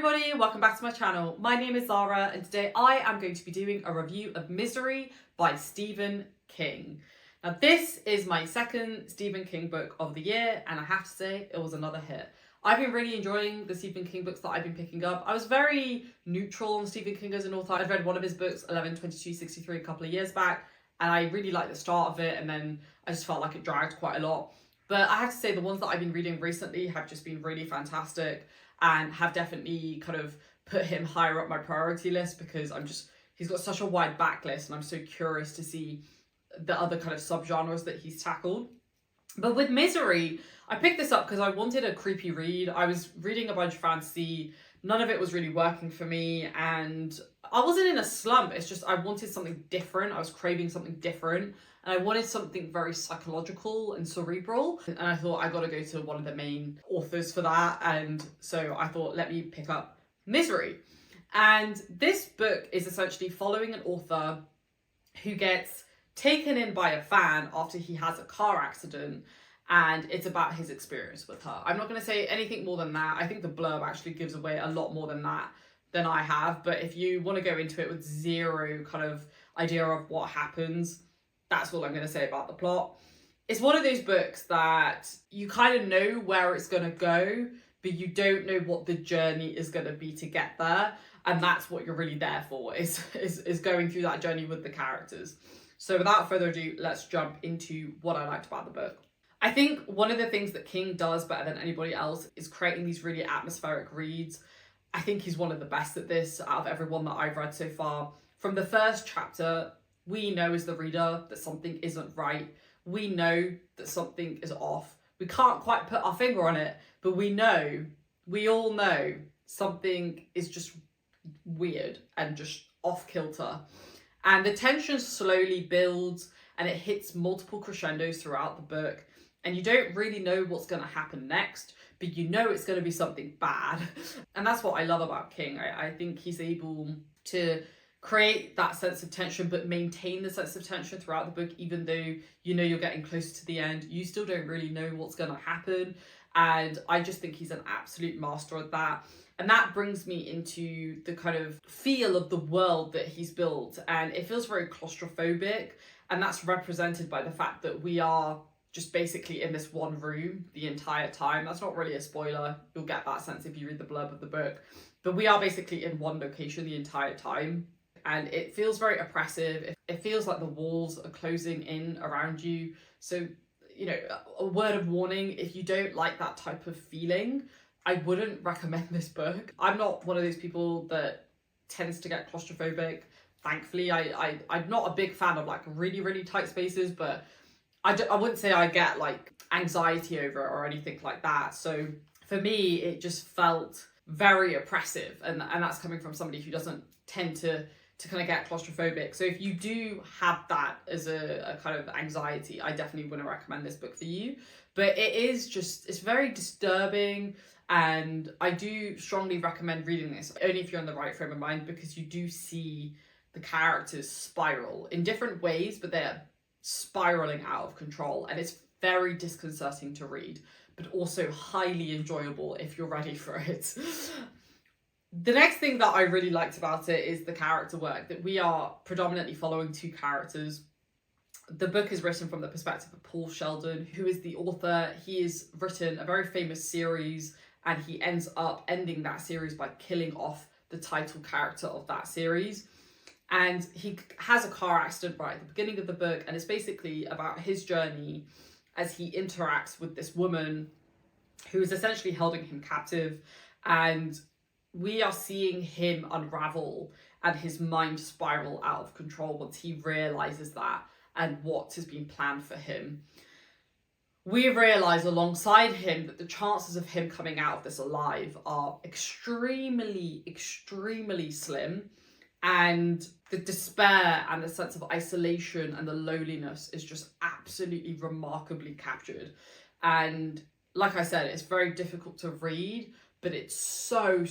everybody, welcome back to my channel. My name is Zara and today I am going to be doing a review of Misery by Stephen King. Now this is my second Stephen King book of the year and I have to say it was another hit. I've been really enjoying the Stephen King books that I've been picking up. I was very neutral on Stephen King as an author. I'd read one of his books, 11/22/63, a couple of years back, and I really liked the start of it, and then I just felt like it dragged quite a lot. But I have to say the ones that I've been reading recently have just been really fantastic and have definitely kind of put him higher up my priority list because he's got such a wide backlist and I'm so curious to see the other kind of subgenres that he's tackled. But with Misery, I picked this up because I wanted a creepy read. I was reading a bunch of fantasy, none of it was really working for me, and I wasn't in a slump. It's just I wanted something different. I was craving something different, and I wanted something very psychological and cerebral. And I thought I got to go to one of the main authors for that. And so I thought, let me pick up Misery. And this book is essentially following an author who gets taken in by a fan after he has a car accident, and it's about his experience with her. I'm not going to say anything more than that. I think the blurb actually gives away a lot more than that than I have, but if you want to go into it with zero kind of idea of what happens, that's all I'm going to say about the plot. It's one of those books that you kind of know where it's going to go, but you don't know what the journey is going to be to get there, and that's what you're really there for, is going through that journey with the characters. So without further ado, let's jump into what I liked about the book. I think one of the things that King does better than anybody else is creating these really atmospheric reads. I think he's one of the best at this out of everyone that I've read so far. From the first chapter, we know as the reader that something isn't right. We know that something is off. We can't quite put our finger on it, but we all know something is just weird and just off kilter. And the tension slowly builds and it hits multiple crescendos throughout the book. And you don't really know what's going to happen next, but you know it's going to be something bad. And that's what I love about King. I think he's able to create that sense of tension, but maintain the sense of tension throughout the book, even though you know you're getting closer to the end. You still don't really know what's going to happen. And I just think he's an absolute master at that. And that brings me into the kind of feel of the world that he's built. And it feels very claustrophobic. And that's represented by the fact that we are just basically in this one room the entire time. That's not really a spoiler. You'll get that sense if you read the blurb of the book. But we are basically in one location the entire time. And it feels very oppressive. It feels like the walls are closing in around you. So, you know, a word of warning, if you don't like that type of feeling, I wouldn't recommend this book. I'm not one of those people that tends to get claustrophobic. Thankfully, I'm not a big fan of like really, really tight spaces, but I wouldn't say I get like anxiety over it or anything like that. So for me, it just felt very oppressive. And that's coming from somebody who doesn't tend to kind of get claustrophobic. So if you do have that as a kind of anxiety, I definitely wouldn't recommend this book for you. But it is just, it's very disturbing. And I do strongly recommend reading this, only if you're in the right frame of mind, because you do see the characters spiral in different ways, but they're spiraling out of control. And it's very disconcerting to read, but also highly enjoyable if you're ready for it. The next thing that I really liked about it is the character work, that we are predominantly following two characters. The book is written from the perspective of Paul Sheldon, who is the author. He has written a very famous series, and he ends up ending that series by killing off the title character of that series. And he has a car accident right at the beginning of the book, and it's basically about his journey as he interacts with this woman who is essentially holding him captive. And we are seeing him unravel and his mind spiral out of control once he realizes that and what has been planned for him. We realize alongside him that the chances of him coming out of this alive are extremely, extremely slim. And the despair and the sense of isolation and the loneliness is just absolutely remarkably captured. And like I said, it's very difficult to read, but it's so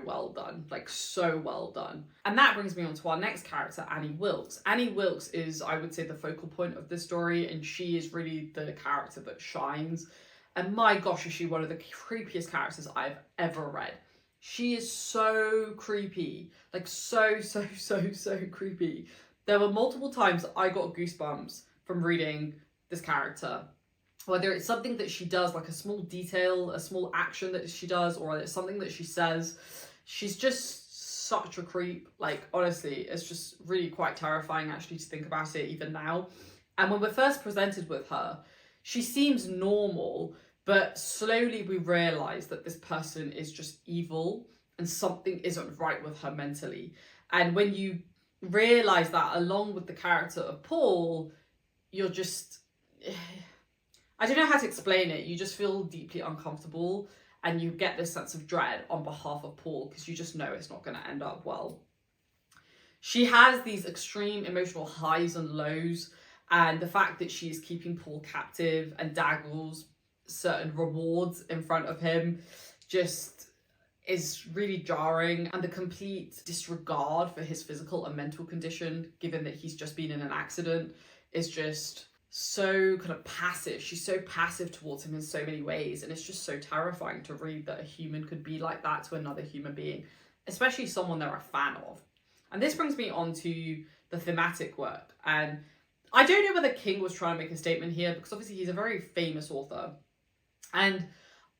well done. Like, so well done. And that brings me on to our next character, Annie Wilkes. Annie Wilkes is, I would say, the focal point of the story, and she is really the character that shines. And my gosh, is she one of the creepiest characters I've ever read. She is so creepy. Like so creepy. There were multiple times I got goosebumps from reading this character. Whether it's something that she does, like a small detail, a small action that she does, or it's something that she says. She's just such a creep. Like, honestly, it's just really quite terrifying actually to think about it even now. And when we're first presented with her, she seems normal, but slowly we realise that this person is just evil and something isn't right with her mentally. And when you realise that along with the character of Paul, you're just... I don't know how to explain it. You just feel deeply uncomfortable and you get this sense of dread on behalf of Paul because you just know it's not going to end up well. She has these extreme emotional highs and lows, and the fact that she's keeping Paul captive and dangles certain rewards in front of him just is really jarring. And the complete disregard for his physical and mental condition, given that he's just been in an accident, is just so kind of passive. She's so passive towards him in so many ways, and it's just so terrifying to read that a human could be like that to another human being, especially someone they're a fan of. And this brings me on to the thematic work, and I don't know whether King was trying to make a statement here, because obviously he's a very famous author, and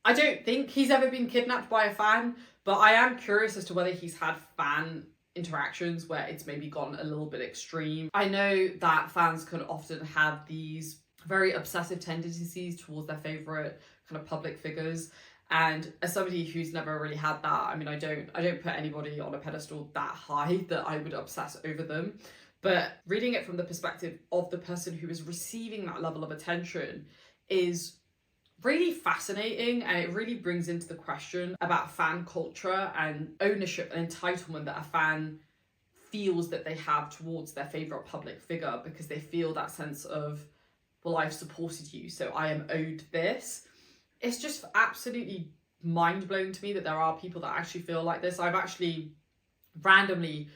I don't think he's ever been kidnapped by a fan, but I am curious as to whether he's had fan interactions where it's maybe gone a little bit extreme. I know that fans can often have these very obsessive tendencies towards their favourite kind of public figures, and as somebody who's never really had that, I mean, I don't put anybody on a pedestal that high that I would obsess over them. But reading it from the perspective of the person who is receiving that level of attention is really fascinating, and it really brings into the question about fan culture and ownership and entitlement that a fan feels that they have towards their favourite public figure, because they feel that sense of, well, I've supported you, so I am owed this. It's just absolutely mind-blowing to me that there are people that actually feel like this. I've actually randomly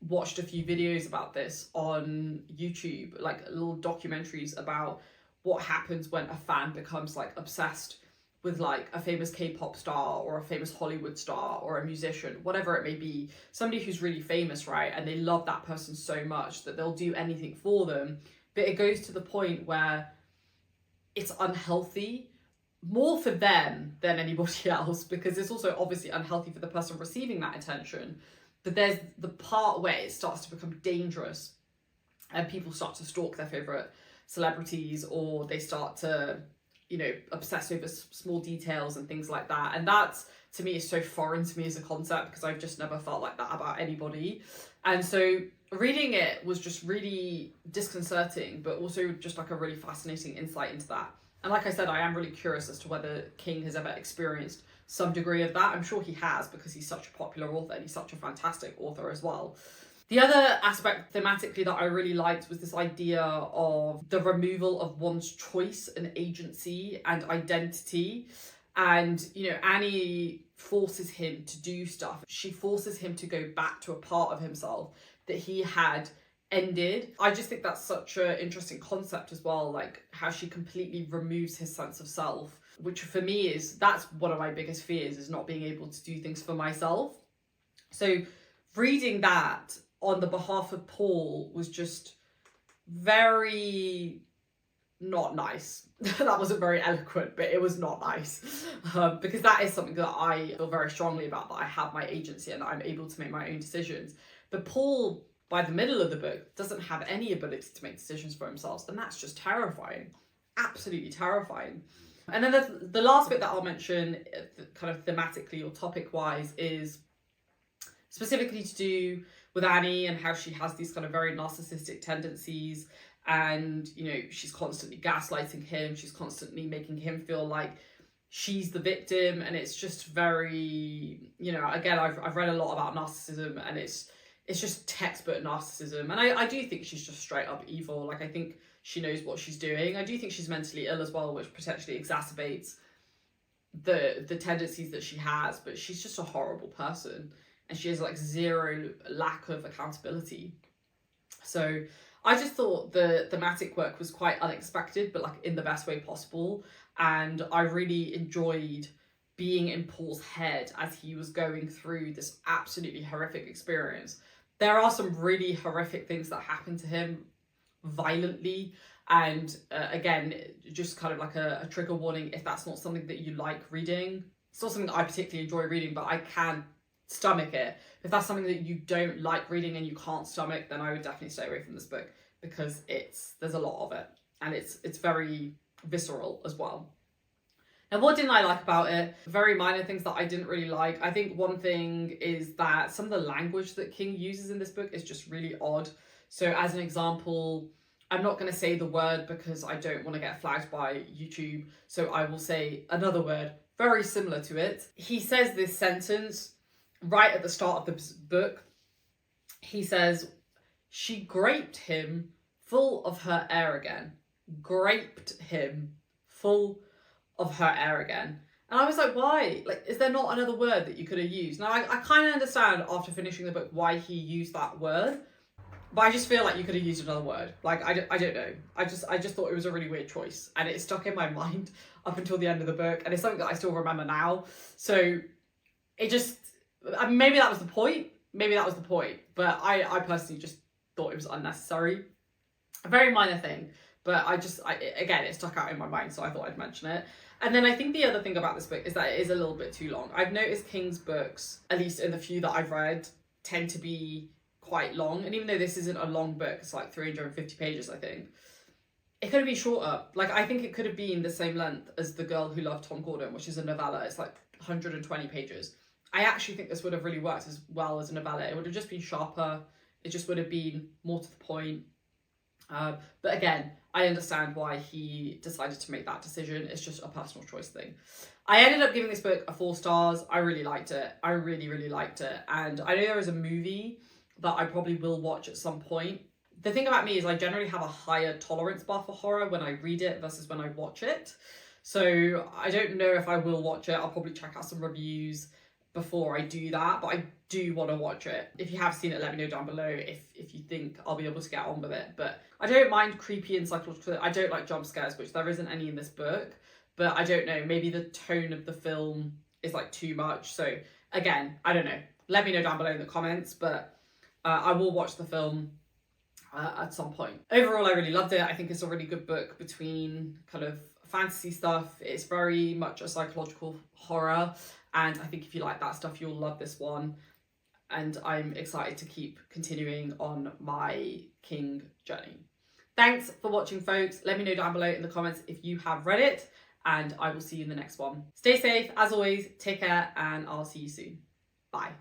watched a few videos about this on YouTube, like little documentaries about what happens when a fan becomes like obsessed with like a famous K-pop star or a famous Hollywood star or a musician, whatever it may be, somebody who's really famous, right? And they love that person so much that they'll do anything for them. But it goes to the point where it's unhealthy, more for them than anybody else, because it's also obviously unhealthy for the person receiving that attention. But there's the part where it starts to become dangerous and people start to stalk their favourite celebrities, or they start to, you know, obsess over small details and things like that. And that's, to me, is so foreign to me as a concept, because I've just never felt like that about anybody. And so reading it was just really disconcerting, but also just like a really fascinating insight into that. And like I said, I am really curious as to whether King has ever experienced some degree of that. I'm sure he has, because he's such a popular author and he's such a fantastic author as well. The other aspect thematically that I really liked was this idea of the removal of one's choice and agency and identity. And, you know, Annie forces him to do stuff. She forces him to go back to a part of himself that he had ended. I just think that's such an interesting concept as well, like how she completely removes his sense of self, which for me that's one of my biggest fears, is not being able to do things for myself. So reading that on the behalf of Paul was just very not nice. That wasn't very eloquent, but it was not nice, because that is something that I feel very strongly about, that I have my agency and that I'm able to make my own decisions. But Paul, by the middle of the book, doesn't have any ability to make decisions for himself, and that's just terrifying, absolutely terrifying. And then the last bit that I'll mention, kind of thematically or topic-wise, is specifically to do with Annie and how she has these kind of very narcissistic tendencies, and, you know, she's constantly gaslighting him, she's constantly making him feel like she's the victim, and it's just very, you know, again, I've read a lot about narcissism, and it's just textbook narcissism. And I do think she's just straight up evil. Like, I think she knows what she's doing. I do think she's mentally ill as well, which potentially exacerbates the tendencies that she has, but she's just a horrible person, and she has like zero lack of accountability. So I just thought the thematic work was quite unexpected, but like in the best way possible. And I really enjoyed being in Paul's head as he was going through this absolutely horrific experience. There are some really horrific things that happen to him violently, and again, just kind of like a trigger warning if that's not something that you like reading. It's not something that I particularly enjoy reading, but I can stomach it. If that's something that you don't like reading and you can't stomach, then I would definitely stay away from this book, because there's a lot of it, and it's very visceral as well. And what didn't I like about it? Very minor things that I didn't really like. I think one thing is that some of the language that King uses in this book is just really odd. So as an example, I'm not going to say the word because I don't want to get flagged by YouTube. So I will say another word very similar to it. He says this sentence right at the start of the book. He says, "She graped him full of her air again." Graped him full of her air again. And I was like, why? Like, is there not another word that you could have used? Now, I kind of understand after finishing the book why he used that word, but I just feel like you could have used another word. Like, I don't know. I just thought it was a really weird choice, and it stuck in my mind up until the end of the book, and it's something that I still remember now. So it just, maybe that was the point. Maybe that was the point, but I personally just thought it was unnecessary. A very minor thing, but again, it stuck out in my mind, so I thought I'd mention it. And then I think the other thing about this book is that it is a little bit too long. I've noticed King's books, at least in the few that I've read, tend to be quite long. And even though this isn't a long book, it's like 350 pages, I think, it could have been shorter. Like, I think it could have been the same length as The Girl Who Loved Tom Gordon, which is a novella. It's like 120 pages. I actually think this would have really worked as well as a novella. It would have just been sharper. It just would have been more to the point. But again, I understand why he decided to make that decision. It's just a personal choice thing. I ended up giving this book 4 stars. I really liked it. I really, really liked it. And I know there is a movie that I probably will watch at some point. The thing about me is I generally have a higher tolerance bar for horror when I read it versus when I watch it. So I don't know if I will watch it. I'll probably check out some reviews before I do that, but I do want to watch it. If you have seen it, let me know down below if you think I'll be able to get on with it. But I don't mind creepy and psychological. I don't like jump scares, which there isn't any in this book, but I don't know, maybe the tone of the film is like too much. So again, I don't know, let me know down below in the comments, but I will watch the film at some point. Overall, I really loved it. I think it's a really good book between kind of fantasy stuff. It's very much a psychological horror, and I think if you like that stuff, you'll love this one. And I'm excited to keep continuing on my King journey. Thanks for watching, folks. Let me know down below in the comments if you have read it, and I will see you in the next one. Stay safe, as always, take care, and I'll see you soon. Bye.